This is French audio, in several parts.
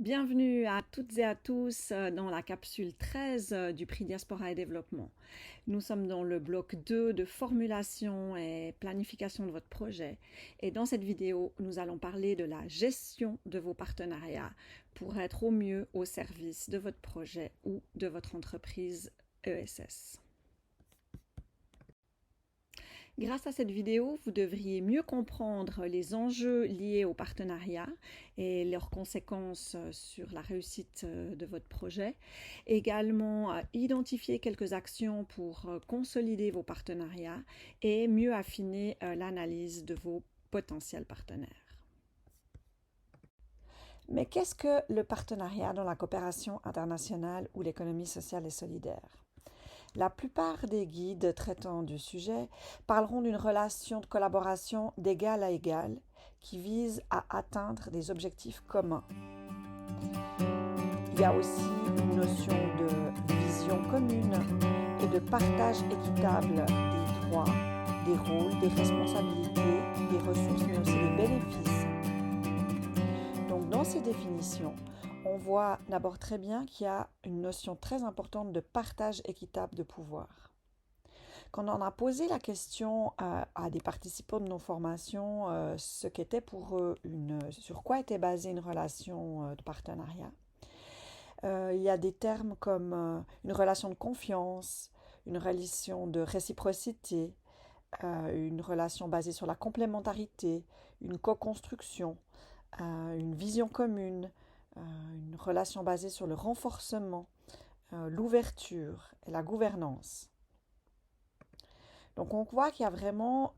Bienvenue à toutes et à tous dans la capsule 13 du prix Diaspora et Développement. Nous sommes dans le bloc 2 de formulation et planification de votre projet. Et dans cette vidéo, nous allons parler de la gestion de vos partenariats pour être au mieux au service de votre projet ou de votre entreprise ESS. Grâce à cette vidéo, vous devriez mieux comprendre les enjeux liés au partenariat et leurs conséquences sur la réussite de votre projet. Également, identifier quelques actions pour consolider vos partenariats et mieux affiner l'analyse de vos potentiels partenaires. Mais qu'est-ce que le partenariat dans la coopération internationale ou l'économie sociale et solidaire ? La plupart des guides traitant du sujet parleront d'une relation de collaboration d'égal à égal qui vise à atteindre des objectifs communs. Il y a aussi une notion de vision commune et de partage équitable des droits, des rôles, des responsabilités, des ressources, mais aussi des bénéfices. Donc dans ces définitions, on voit d'abord très bien qu'il y a une notion très importante de partage équitable de pouvoir. Quand on a posé la question à des participants de nos formations, ce qu'était pour eux, sur quoi était basée une relation de partenariat, il y a des termes comme une relation de confiance, une relation de réciprocité, une relation basée sur la complémentarité, une co-construction, une vision commune, une relation basée sur le renforcement, l'ouverture et la gouvernance. Donc on voit qu'il y a vraiment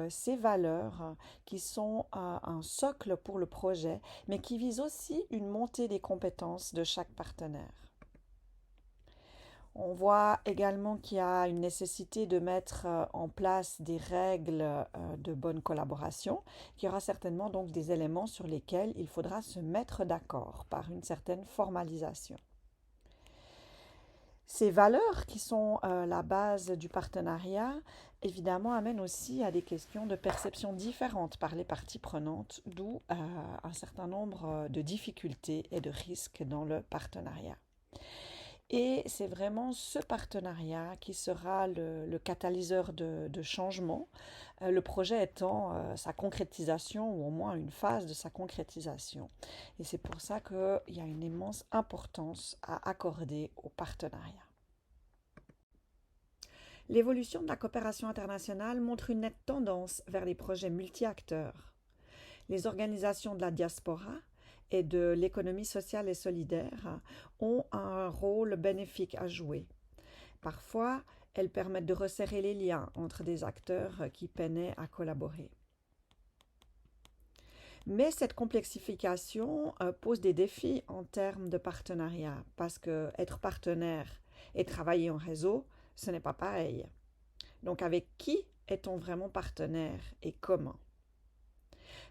ces valeurs qui sont un socle pour le projet, mais qui visent aussi une montée des compétences de chaque partenaire. On voit également qu'il y a une nécessité de mettre en place des règles de bonne collaboration, qu'il y aura certainement donc des éléments sur lesquels il faudra se mettre d'accord par une certaine formalisation. Ces valeurs qui sont la base du partenariat, évidemment, amènent aussi à des questions de perception différentes par les parties prenantes, d'où un certain nombre de difficultés et de risques dans le partenariat. Et c'est vraiment ce partenariat qui sera le catalyseur de changement, le projet étant sa concrétisation ou au moins une phase de sa concrétisation. Et c'est pour ça qu'il y a une immense importance à accorder au partenariat. L'évolution de la coopération internationale montre une nette tendance vers les projets multi-acteurs. Les organisations de la diaspora et de l'économie sociale et solidaire ont un rôle bénéfique à jouer. Parfois, elles permettent de resserrer les liens entre des acteurs qui peinaient à collaborer. Mais cette complexification pose des défis en termes de partenariat, parce que être partenaire et travailler en réseau, ce n'est pas pareil. Donc avec qui est-on vraiment partenaire et comment ?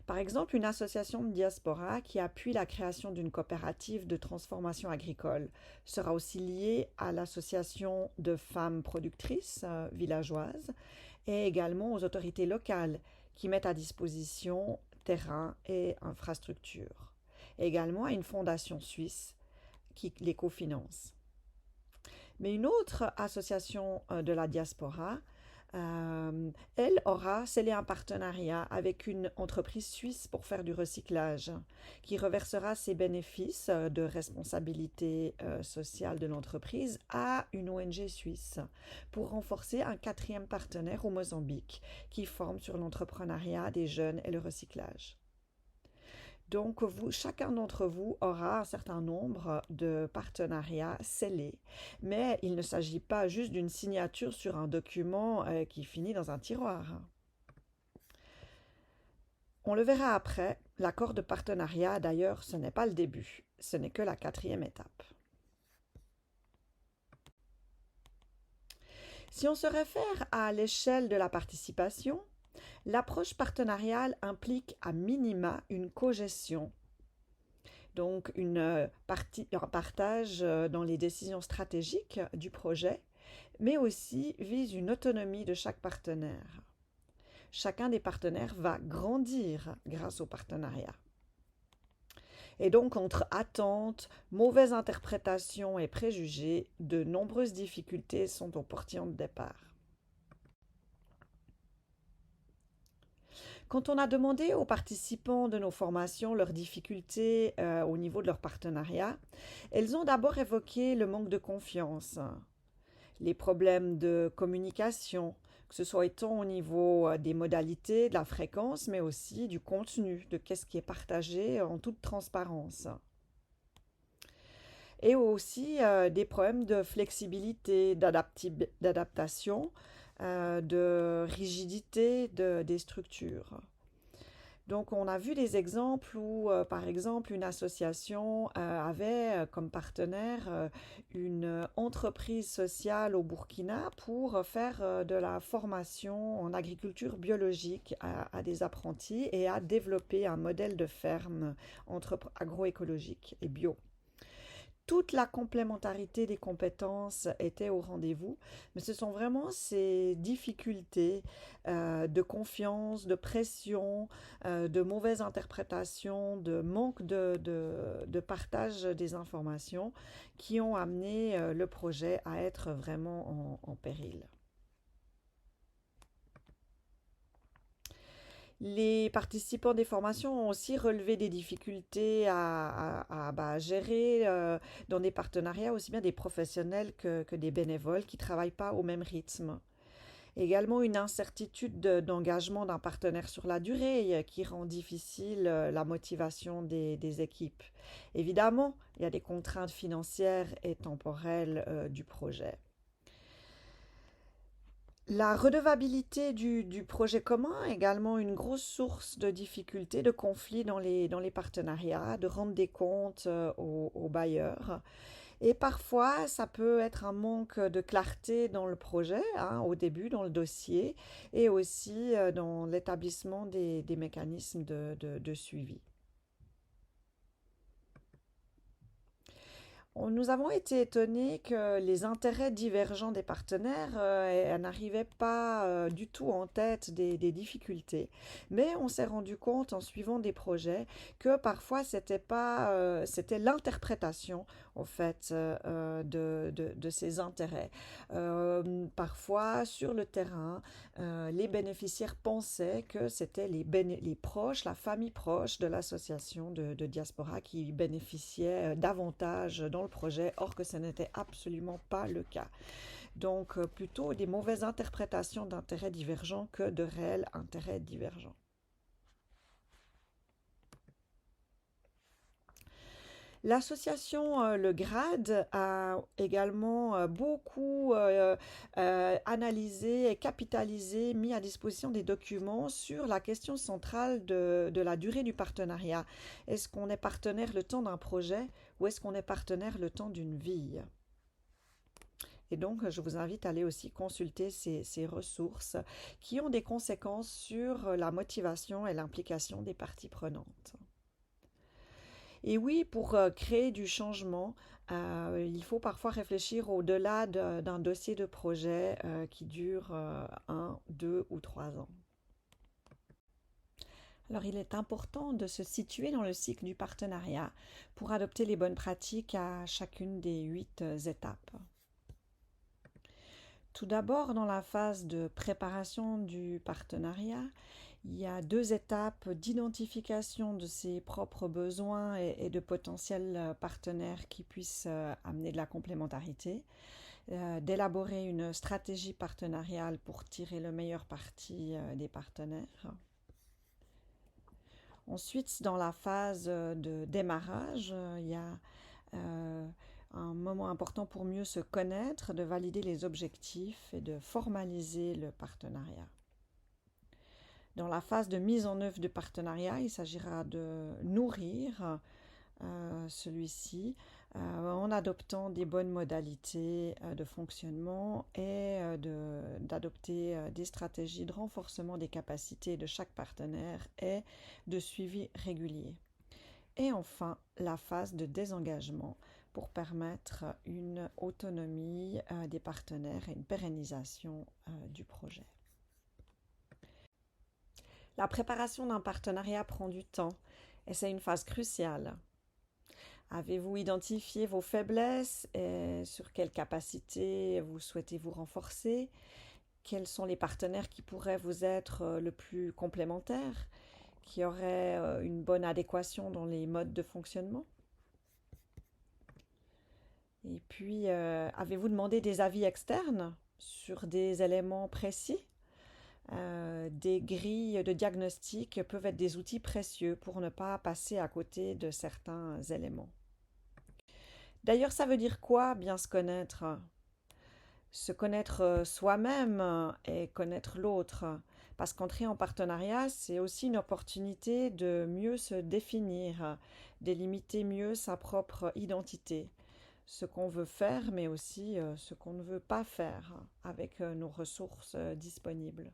Par exemple, une association de diaspora qui appuie la création d'une coopérative de transformation agricole sera aussi liée à l'association de femmes productrices villageoises et également aux autorités locales qui mettent à disposition terrain et infrastructures. Et également à une fondation suisse qui les cofinance. Mais une autre association de la diaspora, elle aura scellé un partenariat avec une entreprise suisse pour faire du recyclage, qui reversera ses bénéfices de responsabilité sociale de l'entreprise à une ONG suisse pour renforcer un quatrième partenaire au Mozambique qui forme sur l'entrepreneuriat des jeunes et le recyclage. Donc, chacun d'entre vous aura un certain nombre de partenariats scellés. Mais il ne s'agit pas juste d'une signature sur un document qui finit dans un tiroir. On le verra après, l'accord de partenariat, d'ailleurs, ce n'est pas le début, ce n'est que la quatrième étape. Si on se réfère à l'échelle de la participation, l'approche partenariale implique à minima une cogestion, donc un partage dans les décisions stratégiques du projet, mais aussi vise une autonomie de chaque partenaire. Chacun des partenaires va grandir grâce au partenariat. Et donc, entre attentes, mauvaise interprétation et préjugés, de nombreuses difficultés sont au portillon de départ. Quand on a demandé aux participants de nos formations leurs difficultés au niveau de leur partenariat, elles ont d'abord évoqué le manque de confiance, les problèmes de communication, que ce soit étant au niveau des modalités, de la fréquence, mais aussi du contenu, de qu'est-ce qui est partagé en toute transparence. Et aussi des problèmes de flexibilité, d'adaptation, de rigidité des structures. Donc, on a vu des exemples où, par exemple, une association avait comme partenaire une entreprise sociale au Burkina pour faire de la formation en agriculture biologique à des apprentis et à développer un modèle de ferme agroécologique et bio. Toute la complémentarité des compétences était au rendez-vous, mais ce sont vraiment ces difficultés de confiance, de pression, de mauvaise interprétation, de manque de partage des informations qui ont amené le projet à être vraiment en péril. Les participants des formations ont aussi relevé des difficultés à gérer dans des partenariats, aussi bien des professionnels que des bénévoles qui ne travaillent pas au même rythme. Également une incertitude d'engagement d'un partenaire sur la durée qui rend difficile la motivation des équipes. Évidemment, il y a des contraintes financières et temporelles du projet. La redevabilité du projet commun est également une grosse source de difficultés, de conflits dans les partenariats, de rendre des comptes aux bailleurs. Et parfois, ça peut être un manque de clarté dans le projet, hein, au début, dans le dossier, et aussi dans l'établissement des mécanismes de suivi. Nous avons été étonnés que les intérêts divergents des partenaires n'arrivaient pas du tout en tête des difficultés. Mais on s'est rendu compte en suivant des projets que parfois c'était l'interprétation en fait de ces intérêts. Parfois sur le terrain, les bénéficiaires pensaient que c'était les proches, la famille proche de l'association de diaspora qui bénéficiaient davantage dans le projet, or que ce n'était absolument pas le cas. Donc plutôt des mauvaises interprétations d'intérêts divergents que de réels intérêts divergents. L'association Le Grade a également beaucoup analysé et capitalisé, mis à disposition des documents sur la question centrale de la durée du partenariat. Est-ce qu'on est partenaire le temps d'un projet ou est-ce qu'on est partenaire le temps d'une vie ? Et donc, je vous invite à aller aussi consulter ces ressources qui ont des conséquences sur la motivation et l'implication des parties prenantes. Et oui, pour créer du changement, il faut parfois réfléchir au-delà d'un dossier de projet qui dure 1, 2 ou 3 ans. Alors, il est important de se situer dans le cycle du partenariat pour adopter les bonnes pratiques à chacune des 8 étapes. Tout d'abord, dans la phase de préparation du partenariat, il y a 2 étapes d'identification de ses propres besoins et de potentiels partenaires qui puissent amener de la complémentarité, d'élaborer une stratégie partenariale pour tirer le meilleur parti des partenaires. Ensuite, dans la phase de démarrage, il y a un moment important pour mieux se connaître, de valider les objectifs et de formaliser le partenariat. Dans la phase de mise en œuvre du partenariat, il s'agira de nourrir celui-ci en adoptant des bonnes modalités de fonctionnement et d'adopter des stratégies de renforcement des capacités de chaque partenaire et de suivi régulier. Et enfin, la phase de désengagement pour permettre une autonomie des partenaires et une pérennisation du projet. La préparation d'un partenariat prend du temps et c'est une phase cruciale. Avez-vous identifié vos faiblesses et sur quelles capacités vous souhaitez vous renforcer? Quels sont les partenaires qui pourraient vous être le plus complémentaires, qui auraient une bonne adéquation dans les modes de fonctionnement? Et puis, avez-vous demandé des avis externes sur des éléments précis? Des grilles de diagnostic peuvent être des outils précieux pour ne pas passer à côté de certains éléments. D'ailleurs, ça veut dire quoi, bien se connaître? Se connaître soi-même et connaître l'autre. Parce qu'entrer en partenariat, c'est aussi une opportunité de mieux se définir, délimiter mieux sa propre identité, ce qu'on veut faire, mais aussi ce qu'on ne veut pas faire avec nos ressources disponibles.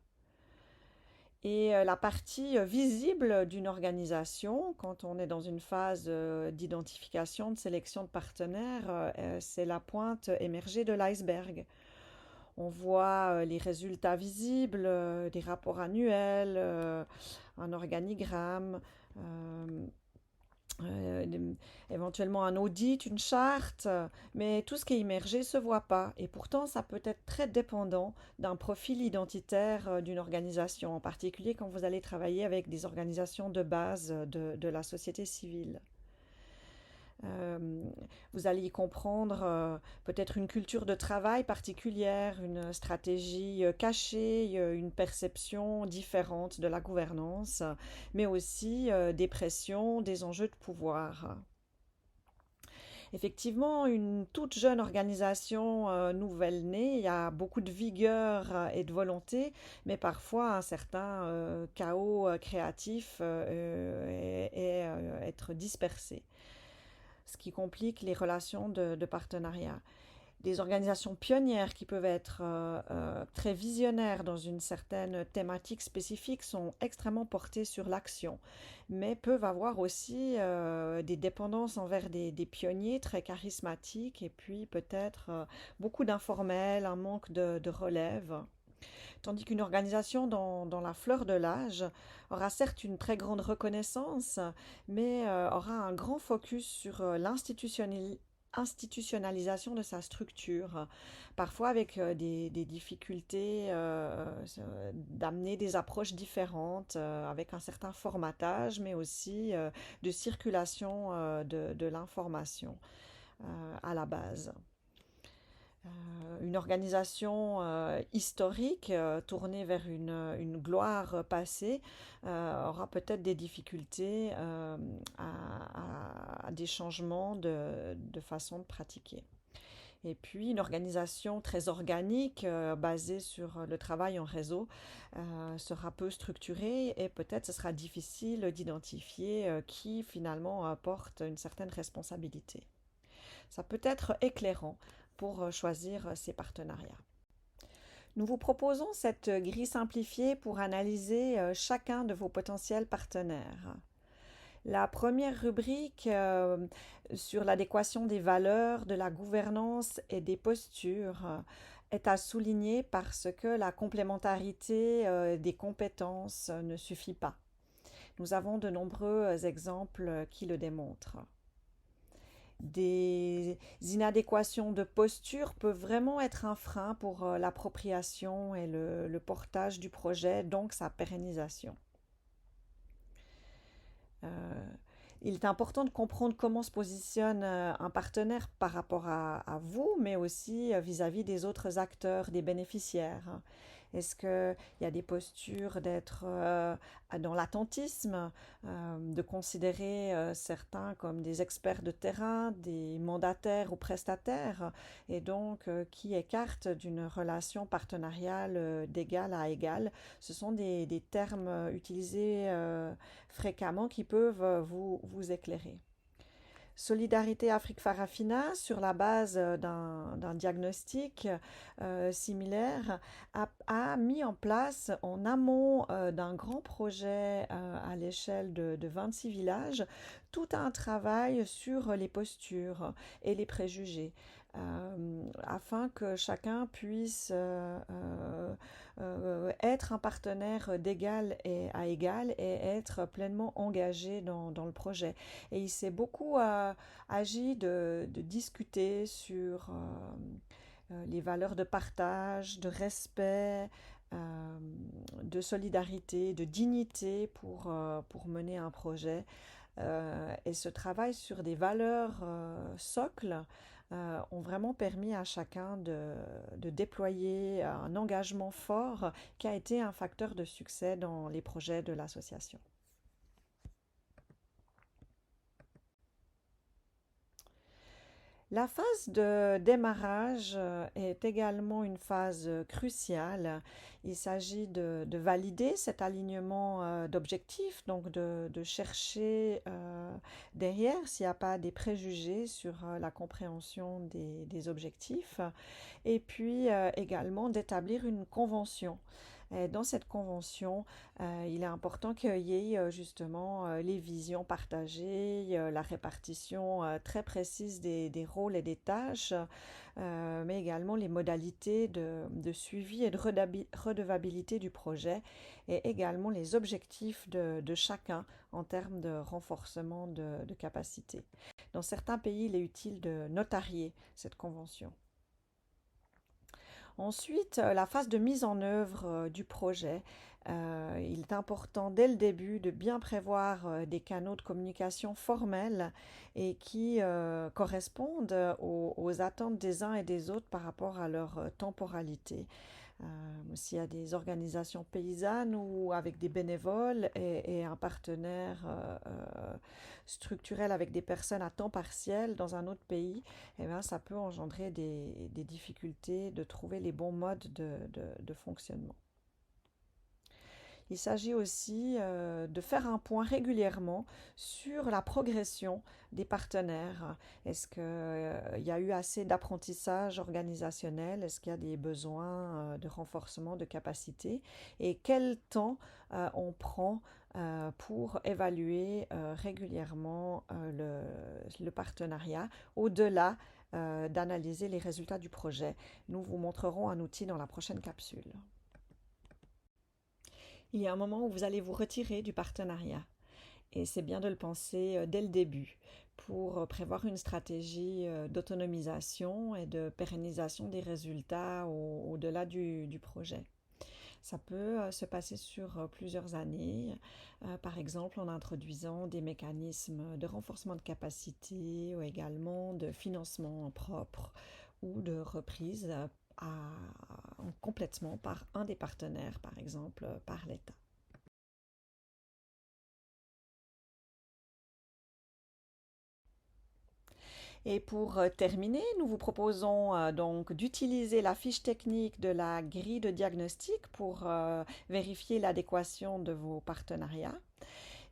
Et la partie visible d'une organisation, quand on est dans une phase d'identification, de sélection de partenaires, c'est la pointe émergée de l'iceberg. On voit les résultats visibles, des rapports annuels, un organigramme, euh, éventuellement un audit, une charte, mais tout ce qui est immergé ne se voit pas. Et pourtant, ça peut être très dépendant d'un profil identitaire d'une organisation, en particulier quand vous allez travailler avec des organisations de base de la société civile. Euh, Vous allez y comprendre peut-être une culture de travail particulière, une stratégie cachée, une perception différente de la gouvernance, mais aussi des pressions, des enjeux de pouvoir. Effectivement, une toute jeune organisation nouvelle née, il y a beaucoup de vigueur et de volonté, mais parfois un certain chaos créatif et être dispersé, ce qui complique les relations de partenariat. Des organisations pionnières qui peuvent être très visionnaires dans une certaine thématique spécifique sont extrêmement portées sur l'action, mais peuvent avoir aussi des dépendances envers des pionniers très charismatiques et puis peut-être beaucoup d'informels, un manque de relève. Tandis qu'une organisation dans la fleur de l'âge aura certes une très grande reconnaissance, mais aura un grand focus sur l'institutionnalisation de sa structure, parfois avec des difficultés d'amener des approches différentes, avec un certain formatage, mais aussi de circulation de l'information à la base. Une organisation historique tournée vers une gloire passée aura peut-être des difficultés à des changements de façon de pratiquer. Et puis une organisation très organique, basée sur le travail en réseau, sera peu structurée et peut-être ce sera difficile d'identifier qui finalement porte une certaine responsabilité. Ça peut être éclairant pour choisir ses partenariats. Nous vous proposons cette grille simplifiée pour analyser chacun de vos potentiels partenaires. La première rubrique sur l'adéquation des valeurs, de la gouvernance et des postures est à souligner parce que la complémentarité des compétences ne suffit pas. Nous avons de nombreux exemples qui le démontrent. Des inadéquations de posture peuvent vraiment être un frein pour l'appropriation et le portage du projet, donc sa pérennisation. Il est important de comprendre comment se positionne un partenaire par rapport à vous, mais aussi vis-à-vis des autres acteurs, des bénéficiaires. Est-ce qu'il y a des postures d'être dans l'attentisme, de considérer certains comme des experts de terrain, des mandataires ou prestataires, et donc qui écartent d'une relation partenariale d'égal à égal? Ce sont des termes utilisés fréquemment qui peuvent vous éclairer. Solidarité Afrique Farafina, sur la base d'un diagnostic similaire, a mis en place en amont d'un grand projet à l'échelle de 26 villages tout un travail sur les postures et les préjugés. afin que chacun puisse être un partenaire d'égal à égal et être pleinement engagé dans le projet. Et il s'est beaucoup agi de discuter sur les valeurs de partage, de respect, euh, de solidarité, de dignité pour mener un projet. Et ce travail sur des valeurs socles ont vraiment permis à chacun de déployer un engagement fort qui a été un facteur de succès dans les projets de l'association. La phase de démarrage est également une phase cruciale. Il s'agit de valider cet alignement d'objectifs, donc de chercher derrière s'il n'y a pas des préjugés sur la compréhension des objectifs, et puis également d'établir une convention. Et dans cette convention, il est important qu'il y ait justement les visions partagées, la répartition très précise des rôles et des tâches, mais également les modalités de suivi et de redevabilité du projet, et également les objectifs de chacun en termes de renforcement de capacité. Dans certains pays, il est utile de notarier cette convention. Ensuite, la phase de mise en œuvre du projet. Il est important dès le début de bien prévoir des canaux de communication formels et qui correspondent aux attentes des uns et des autres par rapport à leur temporalité. S'il y a des organisations paysannes ou avec des bénévoles et un partenaire structurel avec des personnes à temps partiel dans un autre pays, eh bien, ça peut engendrer des difficultés de trouver les bons modes de fonctionnement. Il s'agit aussi de faire un point régulièrement sur la progression des partenaires. Est-ce qu'il y a eu assez d'apprentissage organisationnel? Est-ce qu'il y a des besoins de renforcement de capacité? Et quel temps on prend pour évaluer régulièrement le partenariat au-delà d'analyser les résultats du projet? Nous vous montrerons un outil dans la prochaine capsule. Il y a un moment où vous allez vous retirer du partenariat. Et c'est bien de le penser dès le début pour prévoir une stratégie d'autonomisation et de pérennisation des résultats au-delà du projet. Ça peut se passer sur plusieurs années, par exemple en introduisant des mécanismes de renforcement de capacité ou également de financement propre ou de reprise complètement par un des partenaires, par exemple par l'État. Et pour terminer, nous vous proposons donc d'utiliser la fiche technique de la grille de diagnostic pour vérifier l'adéquation de vos partenariats.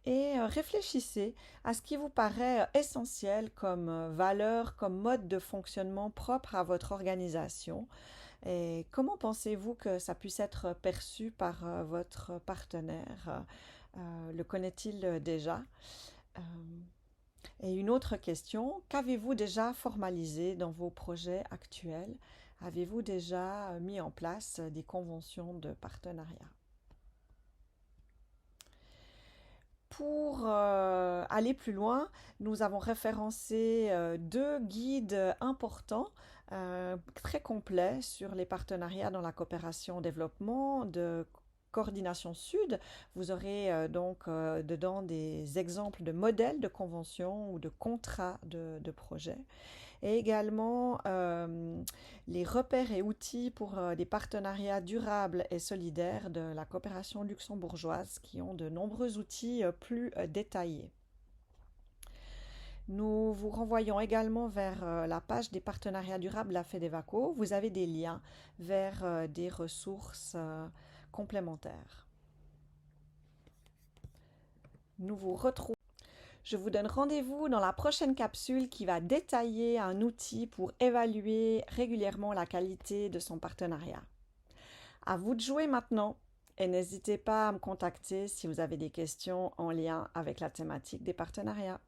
Et réfléchissez à ce qui vous paraît essentiel comme valeur, comme mode de fonctionnement propre à votre organisation. Et comment pensez-vous que ça puisse être perçu par votre partenaire? Le connaît-il déjà? Euh, Et une autre question, qu'avez-vous déjà formalisé dans vos projets actuels? Avez-vous déjà mis en place des conventions de partenariat? Pour aller plus loin, nous avons référencé deux guides importants, très complets sur les partenariats dans la coopération au développement de Coordination Sud. Vous aurez donc dedans des exemples de modèles de conventions ou de contrats de projet, et également les repères et outils pour des partenariats durables et solidaires de la coopération luxembourgeoise qui ont de nombreux outils plus détaillés. Nous vous renvoyons également vers la page des partenariats durables de la FEDEVACO. Vous avez des liens vers des ressources complémentaires. Nous vous retrouvons. Je vous donne rendez-vous dans la prochaine capsule qui va détailler un outil pour évaluer régulièrement la qualité de son partenariat. À vous de jouer maintenant et n'hésitez pas à me contacter si vous avez des questions en lien avec la thématique des partenariats.